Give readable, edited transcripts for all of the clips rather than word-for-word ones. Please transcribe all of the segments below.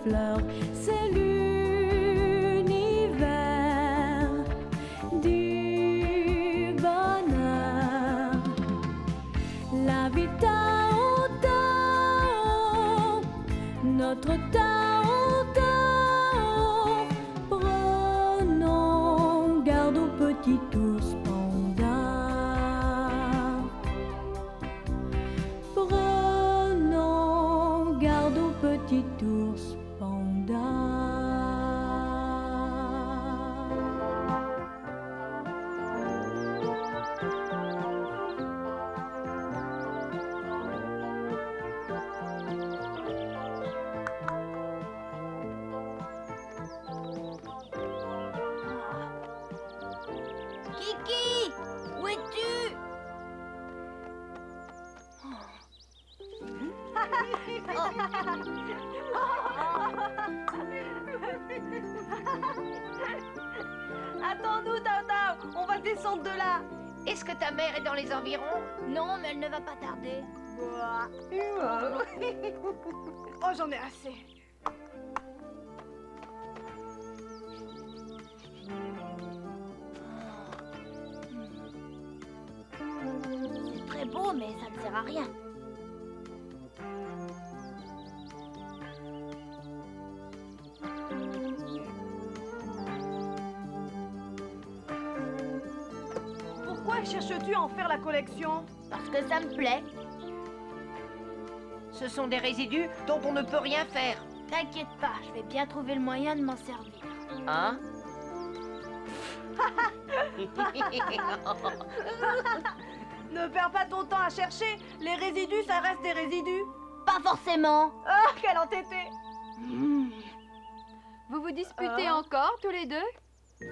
fleurs, c'est l'univers du bonheur. La vie Tao Tao, notre Tao Tao. Prenons garde aux petits ours pandas. Prenons garde aux petits ours pandas. Kiki, où es-tu? Attends-nous, Tao Tao, on va descendre de là. Est-ce que ta mère est dans les environs? Non, mais elle ne va pas tarder. Oh, j'en ai assez. C'est très beau, mais ça ne sert à rien. Pourquoi cherches-tu à en faire la collection? Parce que ça me plaît. Ce sont des résidus dont on ne peut rien faire. T'inquiète pas, je vais bien trouver le moyen de m'en servir. Hein? Ne perds pas ton temps à chercher. Les résidus, ça reste des résidus. Pas forcément. Ah, quel entêté. Vous vous disputez encore tous les deux?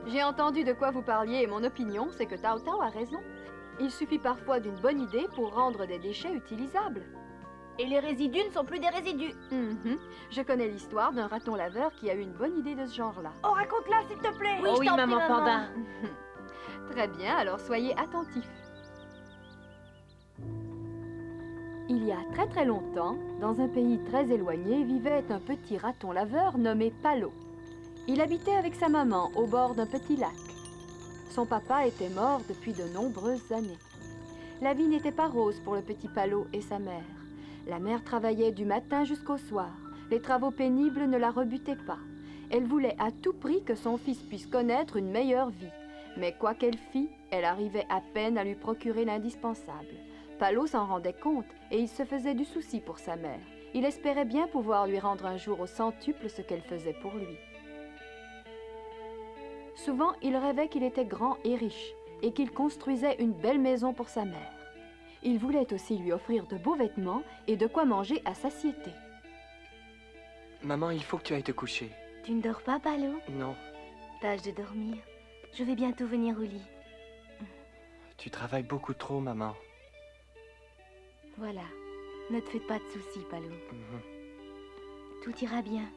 J'ai entendu de quoi vous parliez et mon opinion, c'est que Tao Tao a raison. Il suffit parfois d'une bonne idée pour rendre des déchets utilisables. Et les résidus ne sont plus des résidus. Je connais l'histoire d'un raton laveur qui a eu une bonne idée de ce genre-là. Oh, raconte-la, s'il te plaît. Oui, Oh je oui, t'en prie, maman panda. Très bien, alors soyez attentifs. Il y a très très longtemps, dans un pays très éloigné, vivait un petit raton laveur nommé Palo. Il habitait avec sa maman au bord d'un petit lac. Son papa était mort depuis de nombreuses années. La vie n'était pas rose pour le petit Palo et sa mère. La mère travaillait du matin jusqu'au soir. Les travaux pénibles ne la rebutaient pas. Elle voulait à tout prix que son fils puisse connaître une meilleure vie. Mais quoi qu'elle fît, elle arrivait à peine à lui procurer l'indispensable. Palo s'en rendait compte et il se faisait du souci pour sa mère. Il espérait bien pouvoir lui rendre un jour au centuple ce qu'elle faisait pour lui. Souvent, il rêvait qu'il était grand et riche et qu'il construisait une belle maison pour sa mère. Il voulait aussi lui offrir de beaux vêtements et de quoi manger à satiété. Maman, il faut que tu ailles te coucher. Tu ne dors pas, Palo? Non, Tâche de dormir. Je vais bientôt venir au lit. tu travailles beaucoup trop, maman. Voilà. Ne te fais pas de soucis, Palo. Mhm. Tout ira bien.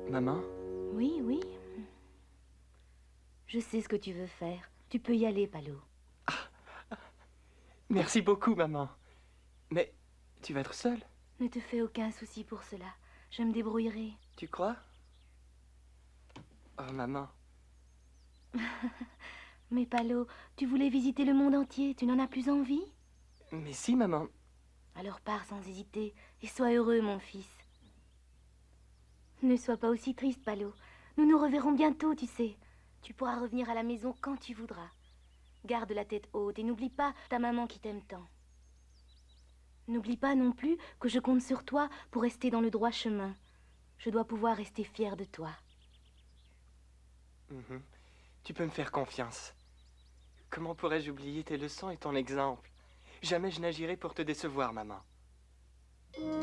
Maman, Oui, oui. Je sais ce que tu veux faire. Tu peux y aller, Palo. merci beaucoup, maman. Mais tu vas être seule, Ne te fais aucun souci pour cela. Je me débrouillerai. tu crois? Oh, maman. Mais Palo, tu voulais visiter le monde entier. Tu n'en as plus envie? Mais si, maman. Alors pars sans hésiter et sois heureux, mon fils. Ne sois pas aussi triste, Palo. Nous nous reverrons bientôt, tu sais. Tu pourras revenir à la maison quand tu voudras. Garde la tête haute et n'oublie pas ta maman qui t'aime tant. N'oublie pas non plus que je compte sur toi pour rester dans le droit chemin. Je dois pouvoir rester fière de toi. Mhm. Tu peux me faire confiance. Comment pourrais-je oublier tes leçons et ton exemple? Jamais je n'agirai pour te décevoir, maman. Bonne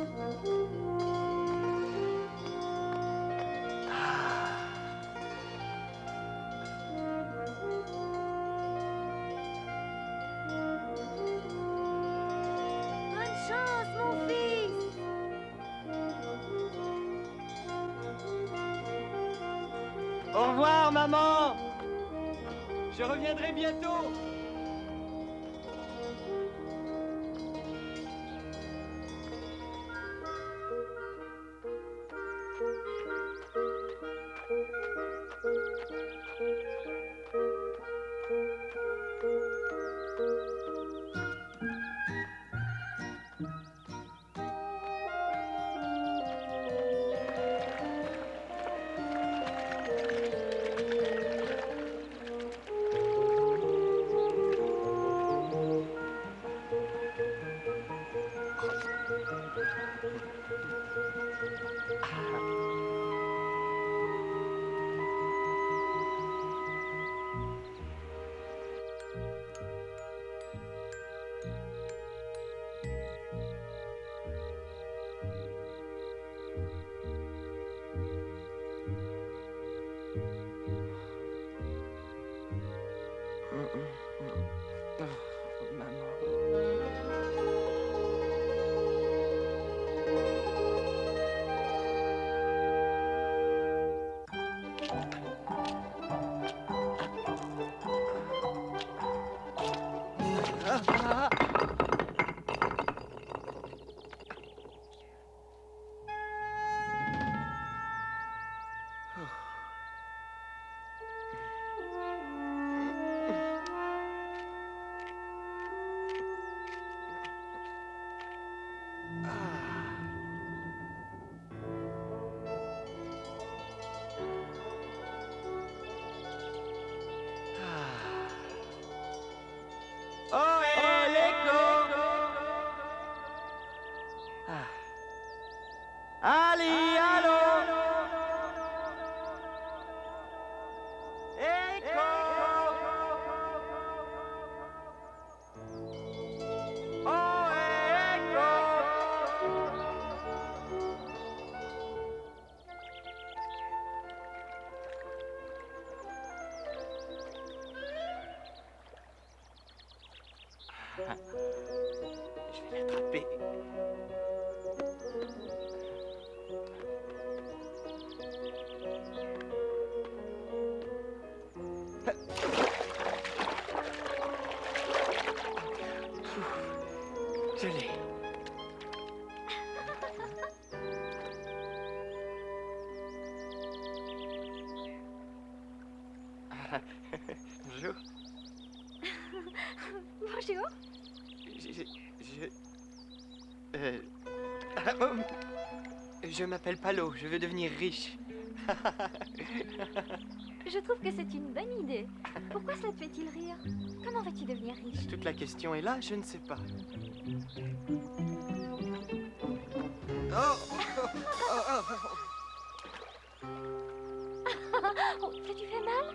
chance, mon fils! Au revoir, maman! Je reviendrai bientôt! Oh, hé, l'écho! Ali, allô? Écho! Oh, hé, écho! Je vais l'attraper. Je l'ai. Bonjour. Bonjour. Je m'appelle Palo, je veux devenir riche. Je trouve que c'est une bonne idée. Pourquoi cela te fait-il rire? Comment vas-tu devenir riche? Toute la question est là, je ne sais pas. Oh, t'as-tu fait mal?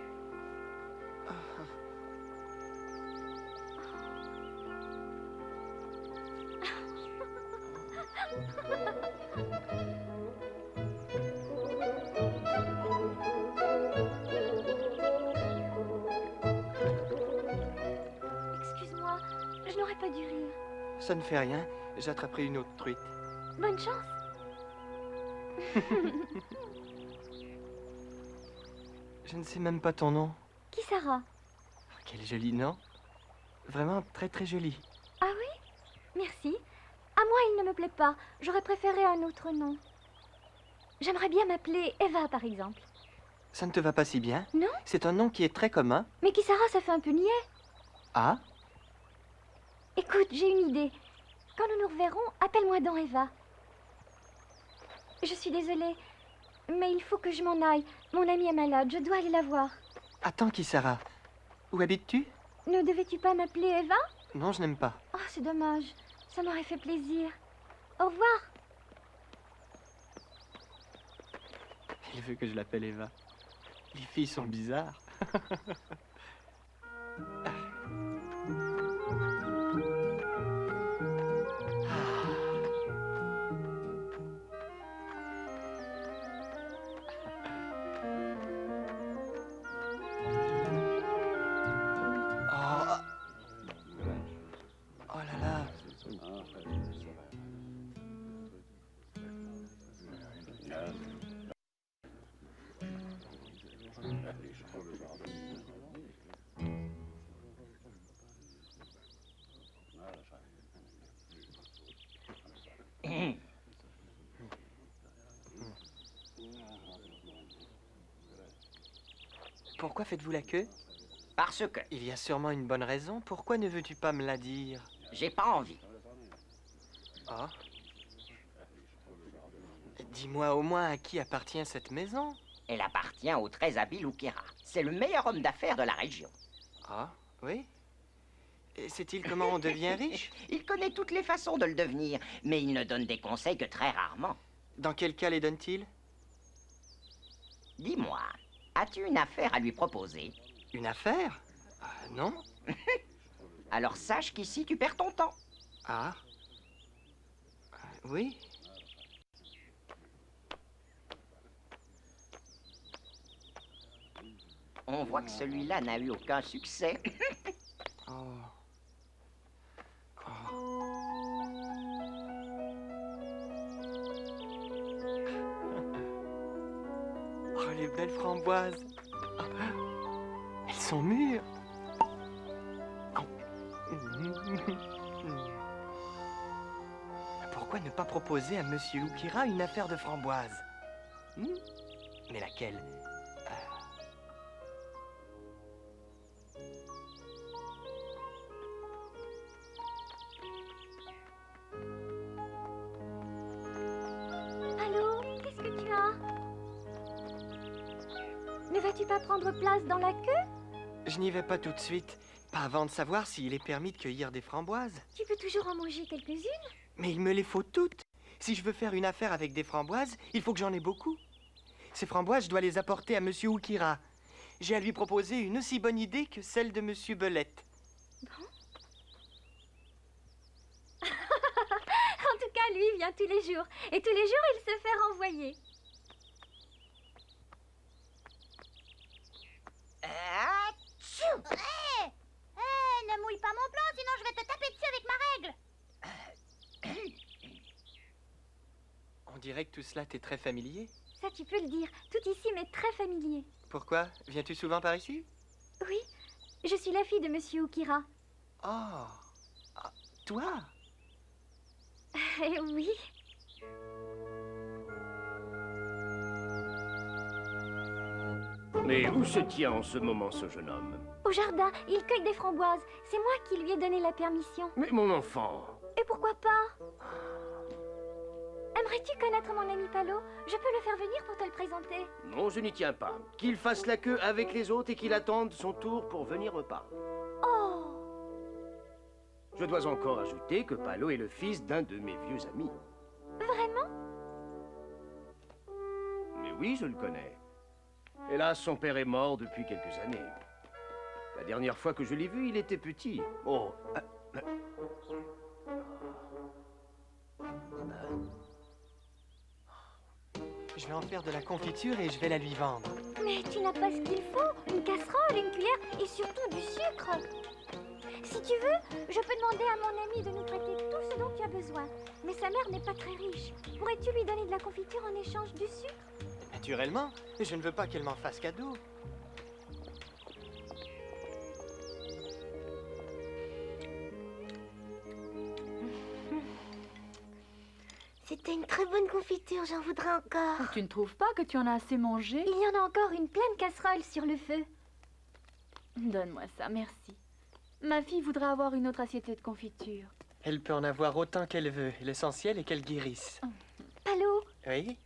Excuse-moi, je n'aurais pas dû rire. Ça ne fait rien, j'attraperai une autre truite. Bonne chance. Je ne sais même pas ton nom. Qui Sarah? Quel joli nom. Vraiment très très joli. Ah oui? Merci. À moi, il ne me plaît pas. J'aurais préféré un autre nom. J'aimerais bien m'appeler Eva, par exemple. Ça ne te va pas si bien? Non? C'est un nom qui est très commun. Mais qui Sarah, ça fait un peu niais. Ah? Écoute, j'ai une idée. Quand nous nous reverrons, appelle-moi donc Eva. Je suis désolée, mais il faut que je m'en aille. Mon amie est malade, je dois aller la voir. Attends, Kisara. Où habites-tu? Ne devais-tu pas m'appeler Eva? Non, je n'aime pas. Oh, c'est dommage. Ça m'aurait fait plaisir. Au revoir. Il veut que je l'appelle Eva. Les filles sont bizarres. Oh là là. Pourquoi faites-vous la queue? Parce que Il y a sûrement une bonne raison. Pourquoi ne veux-tu pas me la dire? j'ai pas envie. Ah. Dis-moi au moins à qui appartient cette maison. Elle appartient au très habile Oukira. C'est le meilleur homme d'affaires de la région. Ah, oui? Et sait-il comment on devient riche? Il connaît toutes les façons de le devenir, mais il ne donne des conseils que très rarement. Dans quel cas les donne-t-il? Dis-moi, as-tu une affaire à lui proposer? Une affaire? Non? Alors sache qu'ici tu perds ton temps. Ah. Oui? On voit que celui-là n'a eu aucun succès. Oh. Oh. Oh, les belles framboises. Elles sont mûres. Oh. Pourquoi ne pas proposer à Monsieur Oukira une affaire de framboises? Mais laquelle? Allô, qu'est-ce que tu as? Ne vas-tu pas prendre place dans la queue? Je n'y vais pas tout de suite. Pas avant de savoir s'il est permis de cueillir des framboises. Tu peux toujours en manger quelques-unes. Mais il me les faut toutes. Si je veux faire une affaire avec des framboises, il faut que j'en ai beaucoup. Ces framboises, je dois les apporter à Monsieur Oukira. J'ai à lui proposer une aussi bonne idée que celle de Monsieur Belette. En tout cas, lui vient tous les jours. Et tous les jours, il se fait renvoyer. Ne mouille pas mon plan, sinon je vais te taper dessus avec ma règle. On dirait que tout cela t'est très familier. Ça, tu peux le dire. Tout ici m'est très familier. Pourquoi? Viens-tu souvent par ici? Oui, je suis la fille de Monsieur Oukira. Oh, ah, toi? Oui. Mais où se tient en ce moment ce jeune homme? Au jardin, il cueille des framboises. C'est moi qui lui ai donné la permission. Mais mon enfant, Et pourquoi pas? Aimerais-tu connaître mon ami Palo? Je peux le faire venir pour te le présenter. non, je n'y tiens pas. Qu'il fasse la queue avec les autres et qu'il attende son tour pour venir me parler. Oh! Je dois encore ajouter que Palo est le fils d'un de mes vieux amis. Vraiment? Mais oui, je le connais. Hélas, son père est mort depuis quelques années. La dernière fois que je l'ai vu, il était petit. Oh, Je vais en faire de la confiture et je vais la lui vendre. Mais tu n'as pas ce qu'il faut. Une casserole, une cuillère et surtout du sucre. Si tu veux, je peux demander à mon ami de nous prêter tout ce dont tu as besoin. Mais sa mère n'est pas très riche. Pourrais-tu lui donner de la confiture en échange du sucre? Naturellement, je ne veux pas qu'elle m'en fasse cadeau. C'était une très bonne confiture, j'en voudrais encore. Tu ne trouves pas que tu en as assez mangé? Il y en a encore une pleine casserole sur le feu. Donne-moi ça, merci. Ma fille voudrait avoir une autre assiette de confiture. Elle peut en avoir autant qu'elle veut. L'essentiel est qu'elle guérisse. Palo, Oui?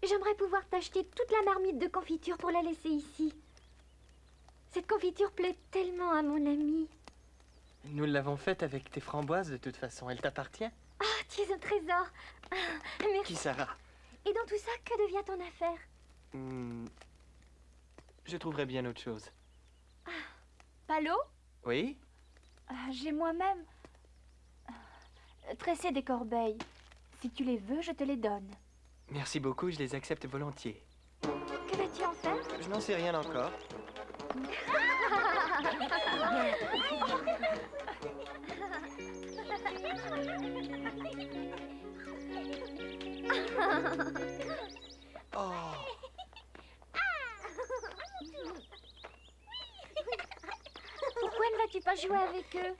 j'aimerais pouvoir t'acheter toute la marmite de confiture pour la laisser ici. Cette confiture plaît tellement à mon ami. Nous l'avons faite avec tes framboises de toute façon. Elle t'appartient? Ah, tu es un trésor. Ah, merci. Qui Sarah? Et dans tout ça, que devient ton affaire? Je trouverai bien autre chose. Palo, Oui? j'ai moi-même tressé des corbeilles. Si tu les veux, je te les donne. Merci beaucoup, je les accepte volontiers. Que vas-tu en faire? Je n'en sais rien encore. Oh, Pourquoi ne vas-tu pas jouer avec eux?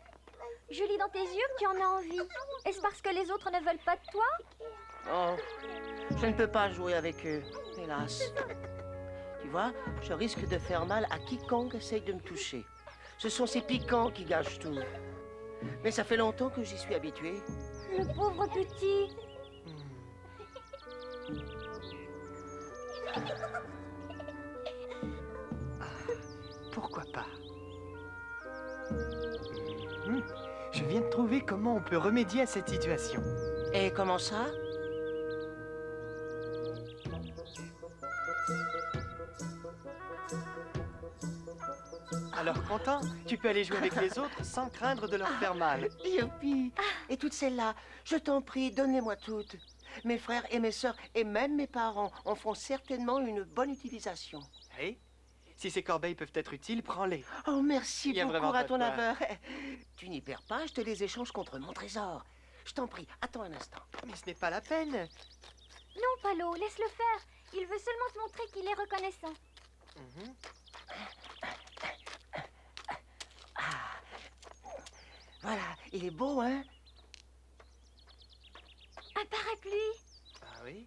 Je lis dans tes yeux que tu en as envie. Est-ce parce que les autres ne veulent pas de toi? Oh, je ne peux pas jouer avec eux, hélas. Tu vois, je risque de faire mal à quiconque essaye de me toucher. Ce sont ces piquants qui gâchent tout. Mais ça fait longtemps que j'y suis habitué. Le pauvre petit. pourquoi pas? Je viens de trouver comment on peut remédier à cette situation. Et comment ça? Alors, content, tu peux aller jouer avec les autres sans craindre de leur faire mal. Youpi! Et toutes celles-là, je t'en prie, donne-les-moi toutes. Mes frères et mes sœurs et même mes parents en feront certainement une bonne utilisation. Oui? Si ces corbeilles peuvent être utiles, prends-les. Oh, merci Il y a beaucoup, vraiment pas de raton quoi. laveur. Tu n'y perds pas, je te les échange contre mon trésor. Je t'en prie, attends un instant. Mais ce n'est pas la peine. Non, Palo, laisse-le faire. Il veut seulement te montrer qu'il est reconnaissant. Mhm. Voilà, il est beau, hein? Un parapluie. Ah oui?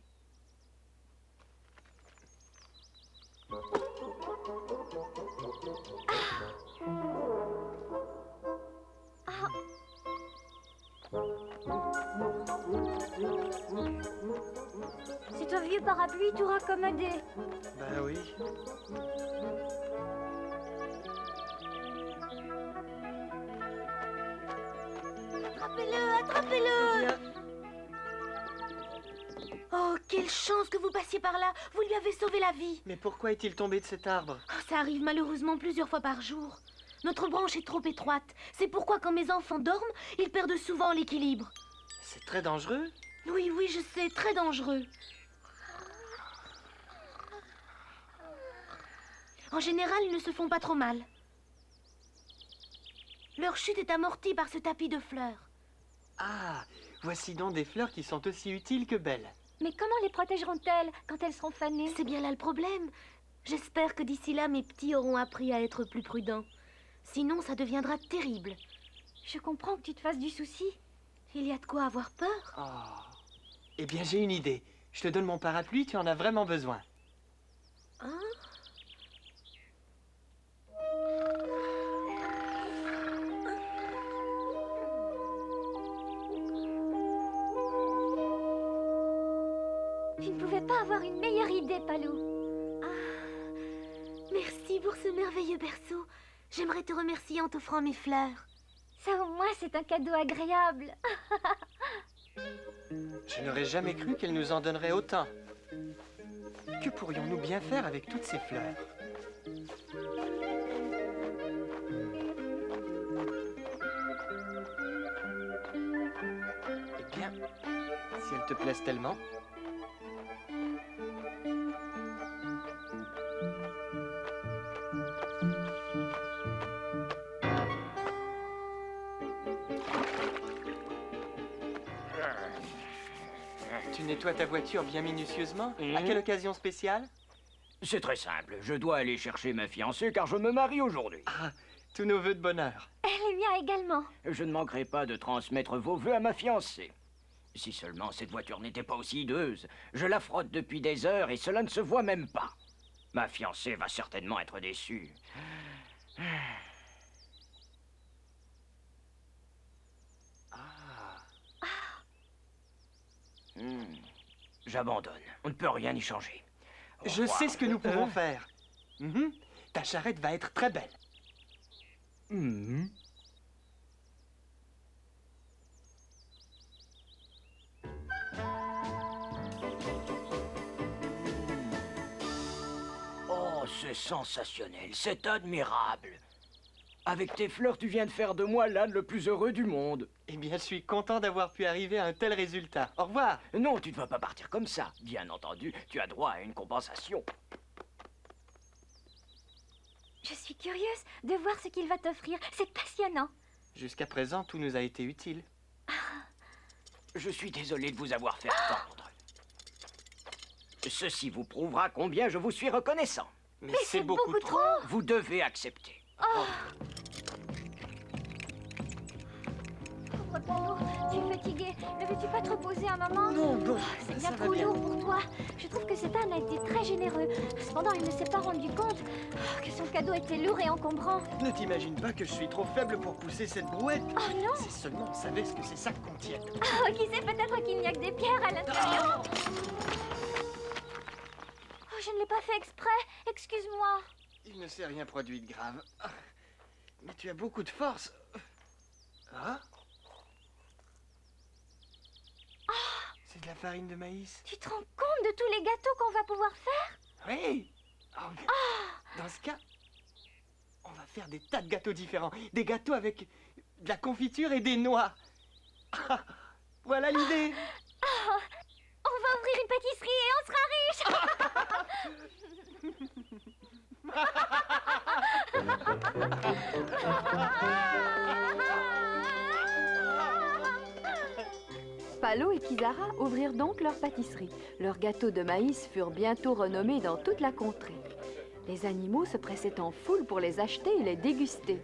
C'est un vieux parapluie tout raccommodé. Bah oui. Attrapez-le, attrapez-le! Oh, quelle chance que vous passiez par là. Vous lui avez sauvé la vie. Mais pourquoi est-il tombé de cet arbre? Oh, ça arrive malheureusement plusieurs fois par jour. Notre branche est trop étroite. C'est pourquoi quand mes enfants dorment, ils perdent souvent l'équilibre. C'est très dangereux. Oui, oui, je sais, très dangereux. En général, ils ne se font pas trop mal. Leur chute est amortie par ce tapis de fleurs. Ah, voici donc des fleurs qui sont aussi utiles que belles. Mais comment les protégeront-elles quand elles seront fanées? C'est bien là le problème. J'espère que d'ici là, mes petits auront appris à être plus prudents. Sinon, ça deviendra terrible. Je comprends que tu te fasses du souci. Il y a de quoi avoir peur. Oh. Eh bien, j'ai une idée. Je te donne mon parapluie, tu en as vraiment besoin. Hein? Tu ne pouvais pas avoir une meilleure idée, Palou. Merci pour ce merveilleux berceau. J'aimerais te remercier en t'offrant mes fleurs. Ça, au moins, c'est un cadeau agréable. Je n'aurais jamais cru qu'elle nous en donnerait autant. Que pourrions-nous bien faire avec toutes ces fleurs? Eh bien, si elles te plaisent tellement. Tu nettoies ta voiture bien minutieusement? À quelle occasion spéciale? C'est très simple. Je dois aller chercher ma fiancée car je me marie aujourd'hui. Ah, tous nos vœux de bonheur. Elle est bien également. Je ne manquerai pas de transmettre vos vœux à ma fiancée. Si seulement cette voiture n'était pas aussi hideuse. Je la frotte depuis des heures et cela ne se voit même pas. Ma fiancée va certainement être déçue. J'abandonne. On ne peut rien y changer. Au Je revoir. sais ce que nous pouvons faire. Mhm. Ta charrette va être très belle. Mhm. Oh, c'est sensationnel, c'est admirable. Avec tes fleurs, tu viens de faire de moi l'âne le plus heureux du monde. Eh bien, je suis content d'avoir pu arriver à un tel résultat. Au revoir. Non, tu ne vas pas partir comme ça. Bien entendu, tu as droit à une compensation. Je suis curieuse de voir ce qu'il va t'offrir. C'est passionnant. Jusqu'à présent, tout nous a été utile. Je suis désolé de vous avoir fait attendre. Ceci vous prouvera combien je vous suis reconnaissant. Mais c'est beaucoup trop. Vous devez accepter. Pauvre Palo, tu es fatigué. Ne veux-tu pas te reposer un moment? Non, non, C'est ça bien va trop bien. lourd pour toi. Je trouve que cet âne a été très généreux. Cependant, il ne s'est pas rendu compte que son cadeau était lourd et encombrant. Ne t'imagine pas que je suis trop faible pour pousser cette brouette. Oh non! Si seulement on savait ce que ces sacs contiennent. Oh, qui sait, peut-être qu'il n'y a que des pierres à l'intérieur. Oh, je ne l'ai pas fait exprès. Excuse-moi. Il ne s'est rien produit de grave. Mais tu as beaucoup de force. Hein? C'est de la farine de maïs. Tu te rends compte de tous les gâteaux qu'on va pouvoir faire? Oui. Dans ce cas, on va faire des tas de gâteaux différents. Des gâteaux avec de la confiture et des noix. Voilà l'idée. On va ouvrir une pâtisserie et on sera Palo et Kizara ouvrirent donc leur pâtisserie. Leurs gâteaux de maïs furent bientôt renommés dans toute la contrée. Les animaux se pressaient en foule pour les acheter et les déguster.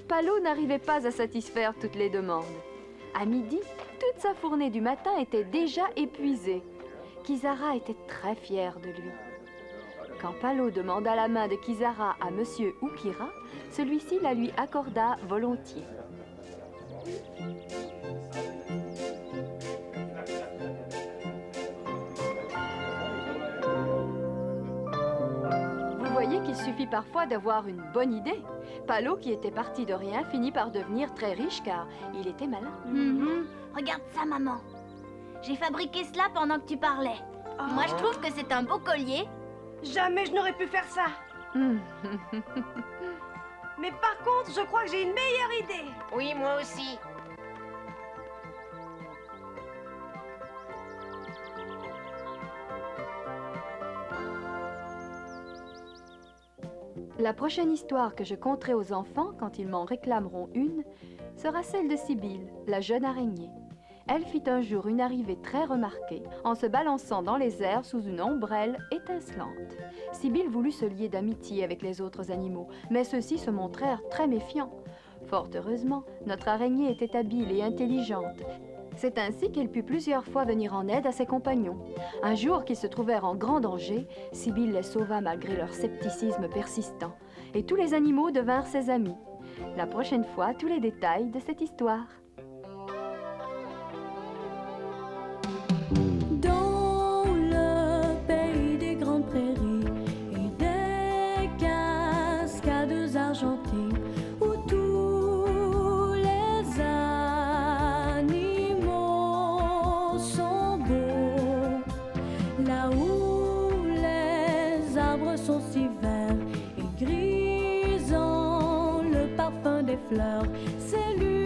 Palo n'arrivait pas à satisfaire toutes les demandes. À midi, toute sa fournée du matin était déjà épuisée. Kizara était très fière de lui. Quand Palo demanda la main de Kizara à Monsieur Oukira, celui-ci la lui accorda volontiers. Vous voyez qu'il suffit parfois d'avoir une bonne idée. Palo, qui était parti de rien, finit par devenir très riche car il était malin. Regarde ça, maman. J'ai fabriqué cela pendant que tu parlais. Moi, je trouve que c'est un beau collier. Jamais je n'aurais pu faire ça. Mais par contre, je crois que j'ai une meilleure idée. Oui, moi aussi. La prochaine histoire que je conterai aux enfants quand ils m'en réclameront une sera celle de Sibylle, la jeune araignée. Elle fit un jour une arrivée très remarquée en se balançant dans les airs sous une ombrelle étincelante. Sibylle voulut se lier d'amitié avec les autres animaux, mais ceux-ci se montrèrent très méfiants. Fort heureusement, notre araignée était habile et intelligente. C'est ainsi qu'elle put plusieurs fois venir en aide à ses compagnons. Un jour qu'ils se trouvèrent en grand danger, Sibylle les sauva malgré leur scepticisme persistant, et tous les animaux devinrent ses amis. La prochaine fois, tous les détails de cette histoire. Dans le pays des grandes prairies et des cascades argentées, où tous les animaux sont beaux, là où les arbres sont si verts et grisants, le parfum des fleurs, c'est lui.